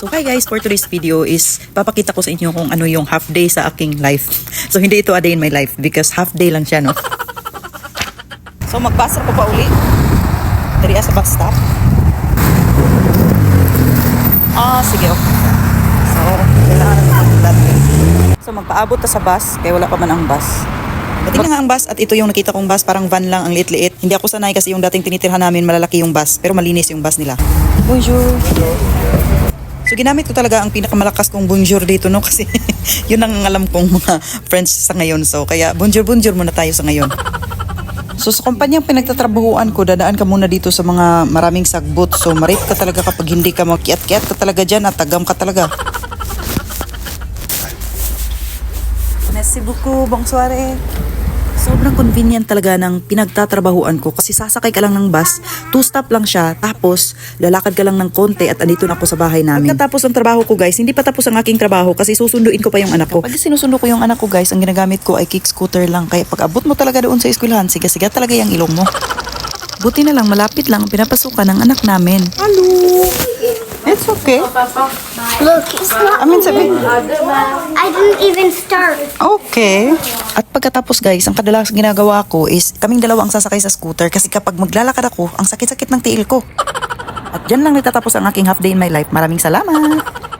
So hi guys, for today's video is papakita ko sa inyo kung ano yung half day sa aking life. So hindi ito a day in my life because half day lang siya, no? So magbasa ko pa uli. Dari sa bus stop. Sige, okay. So, kailangan na mag-flat. So magpaabot ta sa bus, kaya wala pa man ang bus. Dating na nga ang bus at ito yung nakita kong bus, parang van lang, ang liit-liit. Hindi ako sanay kasi yung dating tinitirhan namin malalaki yung bus, pero malinis yung bus nila. Bonjour. So ginamit ko talaga ang pinakamalakas kong bonjour dito, no? Kasi yun ang alam kong mga friends sa ngayon. So kaya bonjour muna tayo sa ngayon. So sa kumpanyang pinagtatrabahuan ko, dadaan ka muna dito sa mga maraming sagbot. So marit ka talaga kapag hindi ka makiat-kiat ka talaga dyan at tagam ka talaga. Merci beaucoup, bonsoir. Sobrang convenient talaga ng pinagtatrabahuan ko kasi sasakay ka lang ng bus, 2 stop lang siya, tapos lalakad ka lang ng konti at andito na ako sa bahay namin. Pagkatapos ng trabaho ko guys, hindi pa tapos ang aking trabaho kasi susunduin ko pa yung anak ko. Pag sinusundo ko yung anak ko guys, ang ginagamit ko ay kick scooter lang. Kaya pag abot mo talaga doon sa eskwelahan, siga-siga talaga yung ilong mo. Buti na lang, malapit lang ang pinapasukan ng anak namin. Hello! It's okay. Look, it's not. I didn't even start. Okay. At pagkatapos guys, ang kadalas ginagawa ko is kaming dalawa ang sasakay sa scooter kasi kapag maglalakad ako, ang sakit-sakit ng tiil ko. At dyan lang natatapos ang aking half day in my life. Maraming salamat!